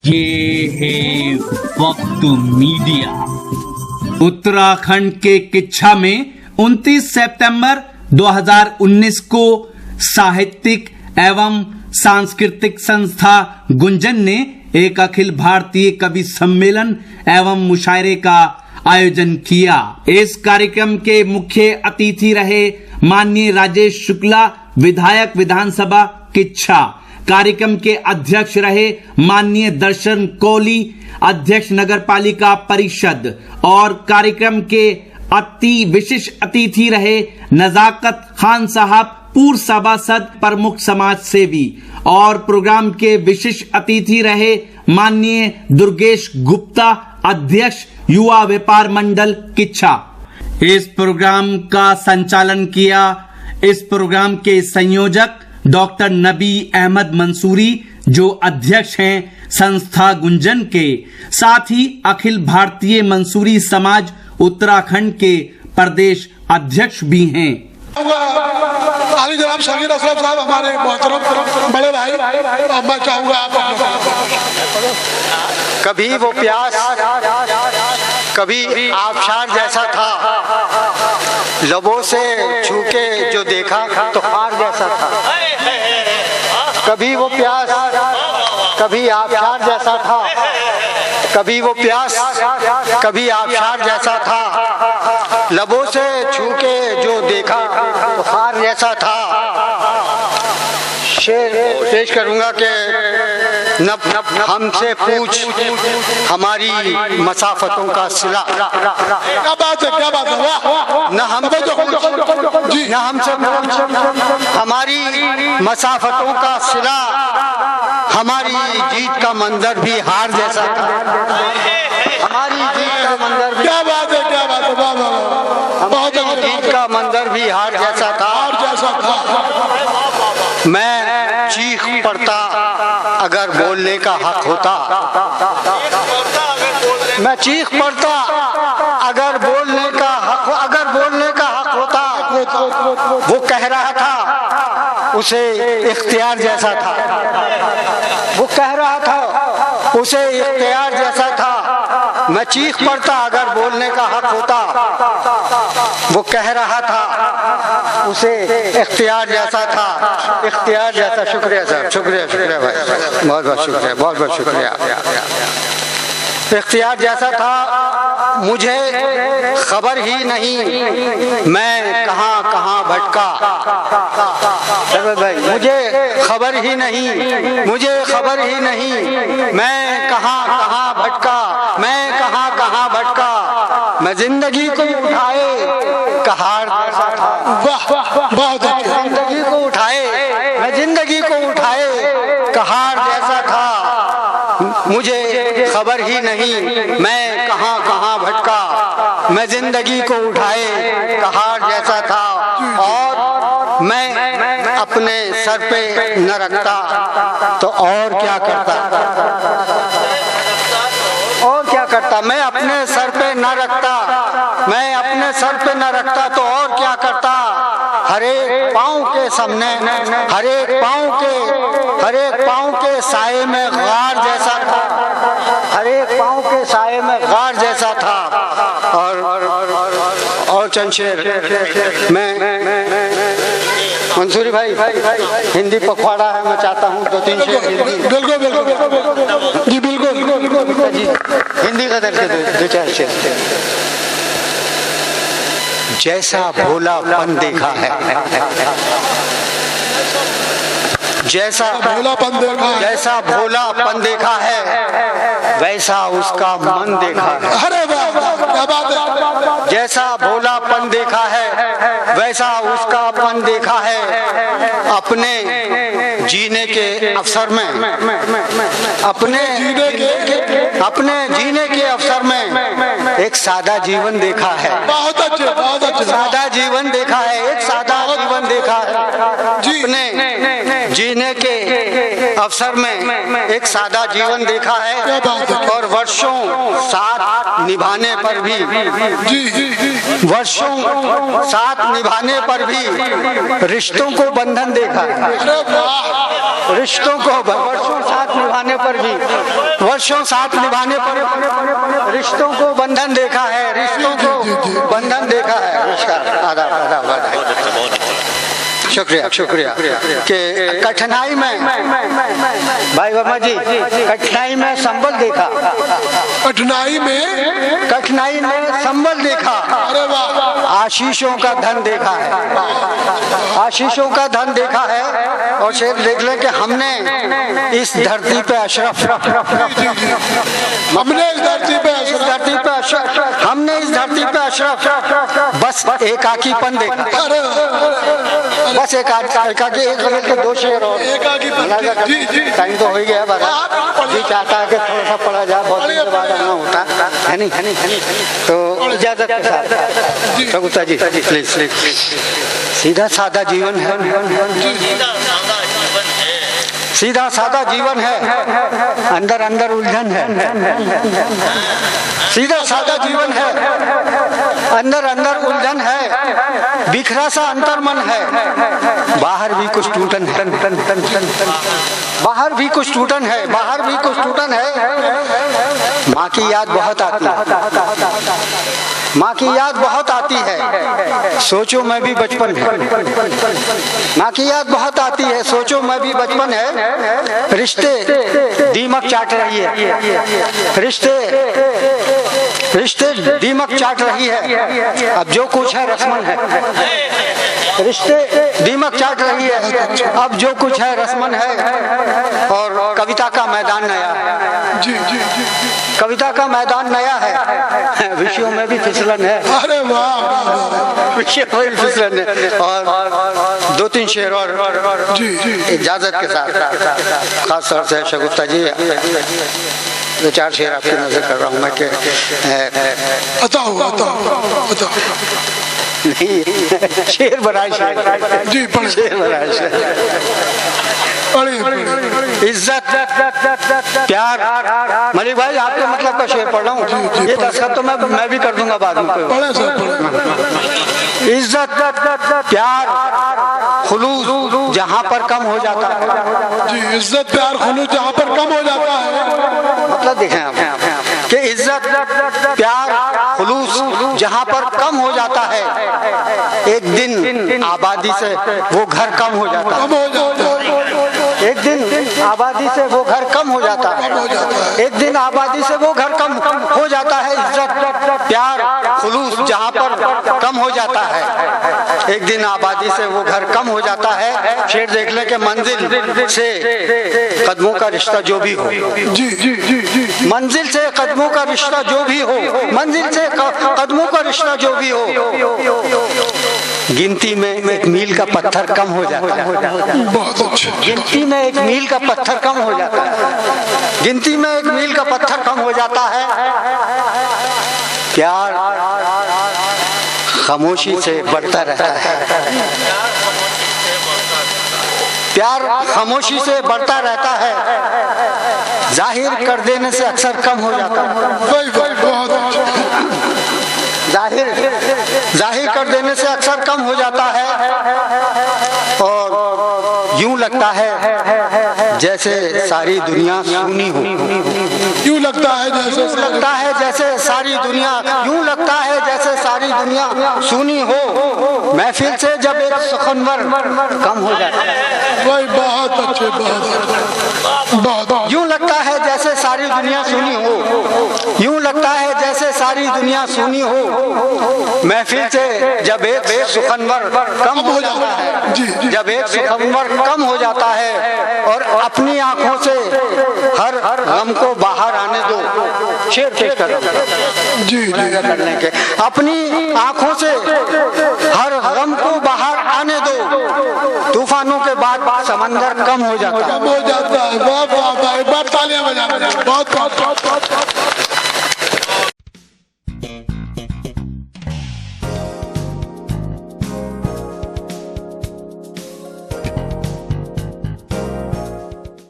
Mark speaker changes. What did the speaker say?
Speaker 1: ये है वक्त मीडिया। उत्तराखंड के किच्छा में 29 सितंबर 2019 को साहित्यिक एवं सांस्कृतिक संस्था गुंजन ने एक अखिल भारतीय कवि सम्मेलन एवं मुशायरे का आयोजन किया। इस कार्यक्रम के मुख्य अतिथि रहे माननीय राजेश शुक्ला, विधायक विधानसभा किच्छा। कार्यक्रम के अध्यक्ष रहे माननीय दर्शन कोहली, अध्यक्ष नगर पालिका परिषद। और कार्यक्रम के अति विशिष्ट अतिथि रहे नजाकत खान साहब, पूर्व सभासद, प्रमुख समाज सेवी। और प्रोग्राम के विशिष्ट अतिथि रहे माननीय दुर्गेश गुप्ता, अध्यक्ष युवा व्यापार मंडल किच्छा। इस प्रोग्राम का संचालन किया। इस प्रोग्राम के संयोजक डॉक्टर नबी अहमद मंसूरी, जो अध्यक्ष हैं संस्था गुंजन के, साथ ही अखिल भारतीय मंसूरी समाज उत्तराखंड के प्रदेश अध्यक्ष भी हैं।
Speaker 2: आली जनाब शकीर अशरफ साहब हमारे मोहतरम बड़े भाई, अब मैं चाहूंगा आप
Speaker 3: कभी वो प्यास कभी आबशार जैसा था, लबों से छू के जो देखा तो हार जैसा था। कभी वो प्यास कभी आबशार जैसा था, कभी वो प्यास कभी आबशार जैसा था, लबों से छू के जो देखा तो हार जैसा था। शेर पेश करूंगा कि नब हमसे पूछ हमारी मसाफतों का सिला।
Speaker 2: क्या बात है, क्या बात है, वाह।
Speaker 3: न हमसे पूछ, न हमसे पूछ हमारी मसाफतों का सिला, हमारी जीत का मंजर भी हार जैसा था। हमारी जीत का मंजर भी,
Speaker 2: क्या बात है, क्या बात है, वाह वाह। बहुत
Speaker 3: जीत का मंजर भी हार जैसा था। मैं चीख पड़ता अगर बोलने का हक होता, मैं चीख पड़ता अगर बोलने का हक होता। वो कह रहा था उसे इख्तियार जैसा था, वो कह रहा था उसे इख्तियार जैसा था। मैं चीख पड़ता अगर बोलने का हक होता, वो कह रहा था उसे इख्तियार जैसा था, इख्तियार जैसा। शुक्रिया साहब, शुक्रिया शुक्रिया भाई, बहुत बहुत शुक्रिया, बहुत बहुत शुक्रिया। इख्तियार जैसा था, मुझे खबर ही नहीं मैं कहाँ कहाँ भटका। भाई मुझे खबर ही नहीं, मुझे खबर ही नहीं मैं कहाँ कहाँ भटका, मैं कहाँ कहाँ भटका। मैं जिंदगी को उठाए कहार जैसा था।
Speaker 2: वाह बहुत अच्छा।
Speaker 3: जिंदगी को उठाए, मैं जिंदगी को उठाए कहार जैसा था। मुझे खबर ही नहीं मैं कहाँ कहाँ भटका। मैं जिंदगी को उठाए कहार जैसा था। और मैं अपने सर पे न रखता तो और क्या करता, और क्या करता। मैं अपने सर पे न रखता, मैं अपने सर पे न रखता तो और क्या करता। हरेक पाँव के सामने, हरेक पाँव के साए में गार जैसा था, हरेक पाँव के साए में गार जैसा था। और चंद शेर मैं मंसूरी भाई, हिंदी पखवाड़ा है, मैं चाहता हूँ 2-3 शेर हिंदी।
Speaker 2: बिल्कुल बिल्कुल जी, बिल्कुल
Speaker 3: जी, हिंदी का दर्ज 2-4 शेर। जैसा भोलापन देखा है, जैसा भोलापन देखा है, वैसा उसका मन देखा है।
Speaker 2: अरे वाह क्या बात है।
Speaker 3: जैसा भोलापन देखा है, वैसा उसका मन देखा है। अपने जीने के अवसर में, अपने जीने के अवसर में एक सादा जीवन देखा है।
Speaker 2: बहुत अच्छे, बहुत अच्छे।
Speaker 3: सादा जीवन देखा है, एक सादा जीवन देखा है। अपने जीने के अवसर में एक सादा जीवन देखा है और वर्षों साथ निभाने पर भी वर्षों साथ निभाने पर भी रिश्तों को बंधन देखा है। रिश्तों को वर्षों साथ निभाने पर भी वर्षों साथ निभाने पर रिश्तों को बंधन देखा है। रिश्तों को बंधन देखा है। नमस्कार, आदाब आदाब आदाब। शुक्रिया शुक्रिया कि कठिनाई में भाई वर्मा जी कठिनाई में संबल देखा। कठिनाई में संबल देखा। आशीषों का धन देखा है। आशीषों का धन देखा है। और शेर देख ले कि हमने इस धरती पे अशरफ हमने इस धरती पे बस एकाकीपन देखा। बस एकाकी एक दो शेर और टाइम तो हो ही गया। जी चाहता है कि थोड़ा सा पढ़ा जाए, बहुत दिन के बाद आना होता है नहीं। तो इजाजत के साथ सगुप्ता जी प्लीज। सीधा सादा जीवन है। सीधा सादा जीवन है। अंदर अंदर उलझन है। सीधा सादा जीवन है। अंदर अंदर उलझन है। बिखरा सा अंतर्मन है। बाहर भी कुछ टूटन है। बाहर भी कुछ टूटन है। बाहर भी कुछ टूटन है। माँ की याद बहुत आती है। माँ की याद बहुत आती है। सोचो मैं भी बचपन है। माँ की याद बहुत आती है। सोचो मैं भी बचपन है। रिश्ते दीमक चाट रही है। रिश्ते दीमक चाट रही है। अब जो कुछ है रस्मन है। रिश्ते दीमक चाट रही है। अब जो कुछ है रस्मन है। और कविता का मैदान नया है। कविता का मैदान नया है। विषयों में भी फिसलन है। अरे वाह, विषयों में भी फिसलन है। और दो तीन शेर और इजाजत के साथ खास तौर से शगुफ्ता जी दो चार शेर आपकी नजर कर रहा हूँ मैं कि नहीं शेर बनाए शेर बनाए इज्जत प्यार। मलिक भाई आपके मतलब का शेर पढ़ रहा हूँ। ये दस्तखत तो मैं भी कर दूंगा बाद में। इज्जत प्यार खुलूस जहाँ पर कम हो जाता है। जी इज्जत प्यार खुलूस जहाँ पर कम हो जाता है। मतलब देखें आप कि इज्जत प्यार खुलूस जहाँ पर कम हो जाता है। एक दिन आबादी से वो घर कम हो जाता है। एक दिन आबादी से वो घर कम हो जाता है। एक दिन आबादी से वो घर कम हो जाता है। इज्जत प्यार खुलूस जहाँ पर कम हो जाता है। एक दिन आबादी से वो घर कम हो जाता है। शेर देख ले कि मंजिल से कदमों का रिश्ता जो भी हो। मंजिल से कदमों का रिश्ता जो भी हो। मंजिल से कदमों का रिश्ता जो भी हो। गिनती में एक मील का पत्थर कम हो जाता है। गिनती में एक मील का पत्थर कम हो जाता है। गिनती में एक मील का पत्थर कम हो जाता है। प्यार खामोशी से बढ़ता रहता है। प्यार खामोशी से बढ़ता रहता है। जाहिर कर देने से अक्सर कम हो जाता है। जाहिर कर देने से अक्सर कम हो जाता है। और यूं लगता है जैसे सारी दुनिया सूनी हो। यूं लगता है जैसे सारी दुनिया यूं लगता है जैसे सारी दुनिया सूनी हो। महफिल से जब एक सुखनवर कम हो जाता है। बहुत अच्छे बहुत यूं लगता है जैसे सारी दुनिया सूनी हो। यूं लगता है जैसे सारी दुनिया सूनी हो। महफिल से जब एक सुखनवर कम हो जाता है। जब एक सुखनवर कम हो जाता है और अपनी आंखों से हर गम को बाहर आने दो। शेर पेश करो करने के। अपनी आंखों से हर गम को बाहर आने दो। तूफानों के बाद समंदर कम हो जाता है।